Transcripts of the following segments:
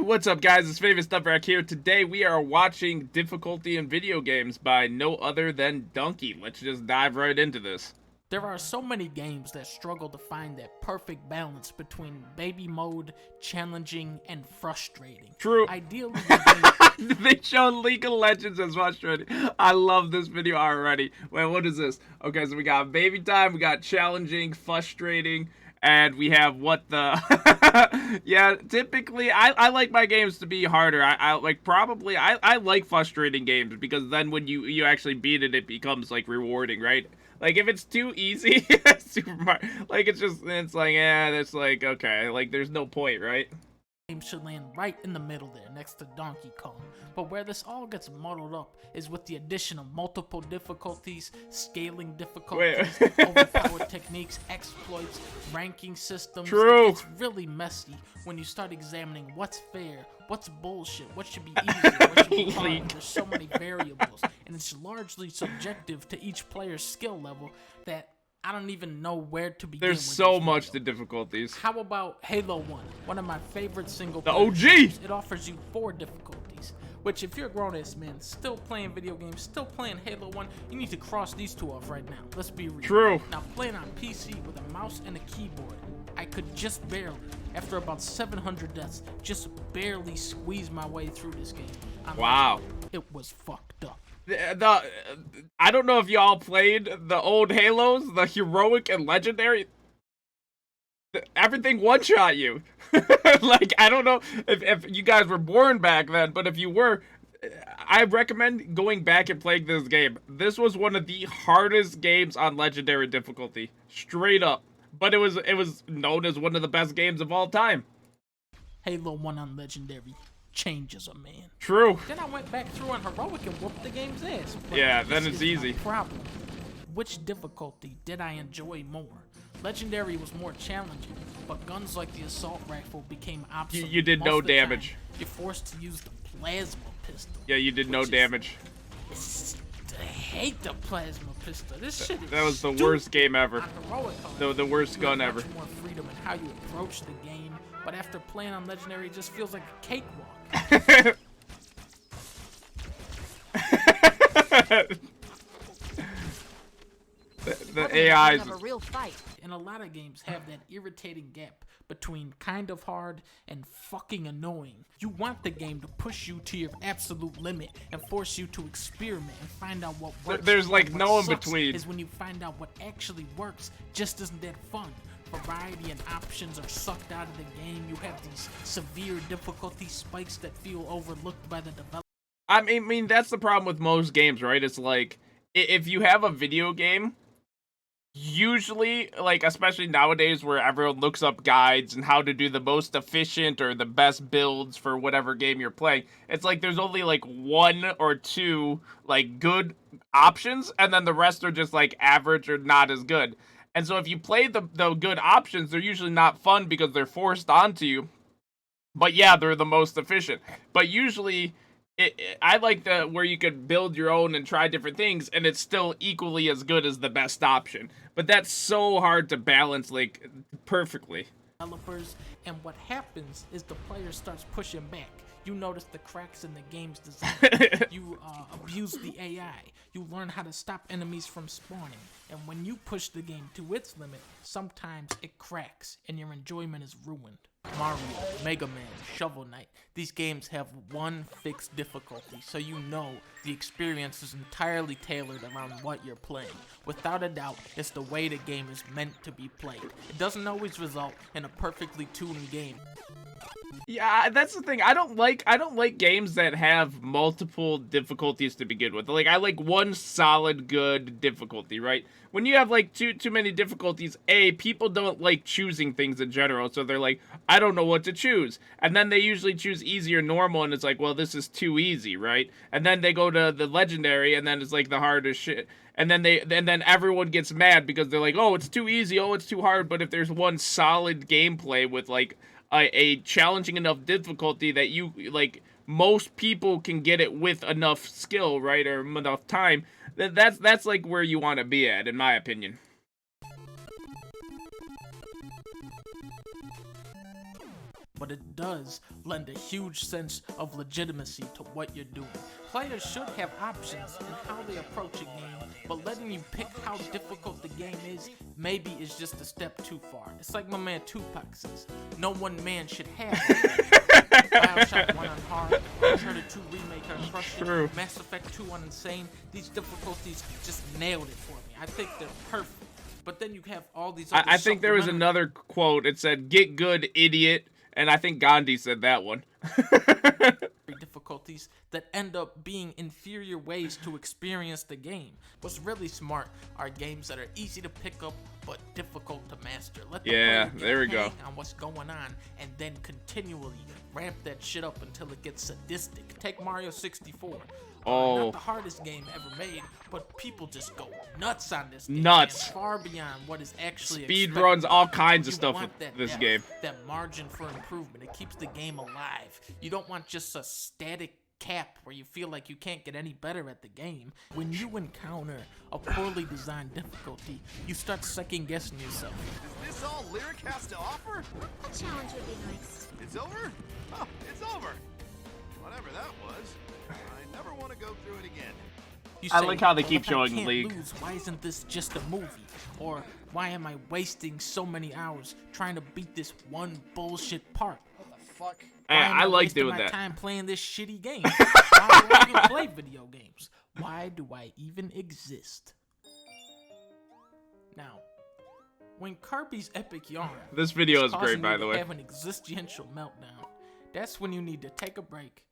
What's up, guys? It's Famous Nubrac here. Today we are watching Difficulty in Video Games by no other than Dunkey. Let's just dive right into this. There are so many games that struggle to find that perfect balance between baby mode, challenging, and frustrating. True. Ideally, they showed League of Legends as frustrating. I love this video already. Wait, what is this? Okay, so we got baby time, we got challenging, frustrating, and we have what the... Yeah, typically, I like my games to be harder. I like frustrating games, because then when you actually beat it, it becomes, like, rewarding, right? Like, if it's too easy, Super Mario, like, it's like, it's like, okay, like, there's no point, right? game should land right in the middle there, next to Donkey Kong. But where this all gets muddled up is with the addition of multiple difficulties, scaling difficulties, overpowered techniques, exploits, ranking systems. True. It's really messy when you start examining what's fair, what's bullshit, what should be easier, what should be hard. There's so many variables, and it's largely subjective to each player's skill level that I don't even know where to begin. There's so much to difficulties. How about Halo 1? One of my favorite single The player OG! games. It offers you 4 difficulties, which if you're a grown-ass man still playing video games, still playing Halo 1, you need to cross these 2 off right now. Let's be real. True. Now, playing on PC with a mouse and a keyboard, I could just barely, after about 700 deaths, just barely squeeze my way through this game. Wow. It was fucked up. I don't know if y'all played the old Halos, the heroic and legendary. Everything one-shot you. Like, I don't know if you guys were born back then, but if you were, I recommend going back and playing this game. This was one of the hardest games on legendary difficulty, straight up. But it was known as one of the best games of all time. Halo 1 on legendary changes a man. True. Then I went back through on heroic and whooped the game's ass. But yeah, then it's easy. Problem. Which difficulty did I enjoy more? Legendary was more challenging, but guns like the assault rifle became obsolete. You did no damage. You're forced to use the plasma pistol. Yeah, you did no damage. I hate the plasma pistol. This shit is that was the stupid. worst game ever. On heroic, The worst gun ever. Much more freedom in how you approach the game, but after playing on legendary, it just feels like a cakewalk. the AIs. Have a real fight. And a lot of games have that irritating gap between kind of hard and fucking annoying. You want the game to push you to your absolute limit and force you to experiment and find out what works. There's like what no in sucks between. Is when you find out what actually works just isn't that fun. Variety and options are sucked out of the game. You have these severe difficulty spikes that feel overlooked by the developer. I mean, that's the problem with most games, right? It's like, if you have a video game, usually, like, especially nowadays where everyone looks up guides and how to do the most efficient or the best builds for whatever game you're playing, it's like there's only like 1 or 2 like good options, and then the rest are just like average or not as good. And so if you play the good options, they're usually not fun because they're forced onto you. But yeah, they're the most efficient. But usually, I like the where you could build your own and try different things, and it's still equally as good as the best option. But that's so hard to balance, like, perfectly. Developers, and what happens is the player starts pushing back. You notice the cracks in the game's design. You abuse the AI. You learn how to stop enemies from spawning. And when you push the game to its limit, sometimes it cracks and your enjoyment is ruined. Mario, Mega Man, Shovel Knight. These games have one fixed difficulty, so you know the experience is entirely tailored around what you're playing. Without a doubt, it's the way the game is meant to be played. It doesn't always result in a perfectly tuned game. Yeah, that's the thing. I don't like games that have multiple difficulties to begin with. Like, I like one solid good difficulty, right? When you have like too many difficulties, people don't like choosing things in general, so they're like, I don't know what to choose. And then they usually choose easy or normal, and it's like, well, this is too easy, right? And then they go to the legendary, and then it's like the hardest shit. And then everyone gets mad because they're like, oh, it's too easy, oh, it's too hard. But if there's one solid gameplay with like a challenging enough difficulty that you like, most people can get it with enough skill, right, or enough time, that's like where you want to be at, in my opinion. but it does lend a huge sense of legitimacy to what you're doing. Players should have options in how they approach a game, but letting you pick how difficult the game is maybe is just a step too far. It's like my man Tupac says, no one man should have it. Bioshock 1 on hard, Uncharted 2 remake on crushing, Mass Effect 2 on insane. These difficulties just nailed it for me. I think they're perfect. But then you have all these other I think there was another quote. It said, "Get good, idiot." And I think Gandhi said that one. difficulties that end up being inferior ways to experience the game. What's really smart are games that are easy to pick up but difficult to master. Let the player get there we go. on what's going on and then continually ramp that shit up until it gets sadistic. Take Mario 64. Not the hardest game ever made, but people just go nuts on this game. Nuts. Far beyond what is actually speed expected. runs, all kinds of You stuff want with that this depth, game. That margin for improvement. It keeps the game alive. You don't want just a static cap where you feel like you can't get any better at the game. When you encounter a poorly designed difficulty, you start second guessing yourself. Is this all Lyric has to offer? A challenge would be nice. It's over? Oh, it's over. Whatever that was. I never want to go through it again. You I say, like how they "Well, keep if I showing can't League." lose, why isn't this just a movie? Or why am I wasting so many hours trying to beat this one bullshit part? What the fuck? Why Hey, am I like wasting doing my that. time playing this shitty game? Why do I even play video games? Why do I even exist? Now, when Kirby's epic yarn This video is causing great, by you the to way. have an existential meltdown, that's when you need to take a break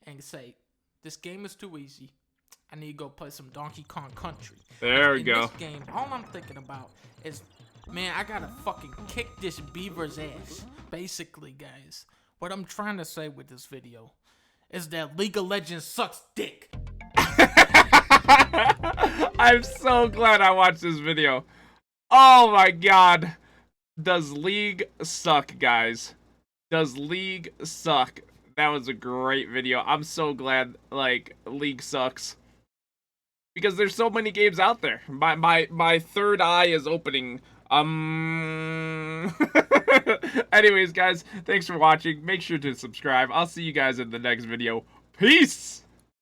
and say, this game is too easy. I need to go play some Donkey Kong Country. There we In go. this game, all I'm thinking about is, man, I gotta fucking kick this beaver's ass. Basically, guys, what I'm trying to say with this video is that League of Legends sucks dick. I'm so glad I watched this video. Oh my god. Does League suck, guys? Does League suck? That was a great video. I'm so glad, like, League sucks. Because there's so many games out there. My third eye is opening. Anyways, guys, thanks for watching. Make sure to subscribe. I'll see you guys in the next video. Peace!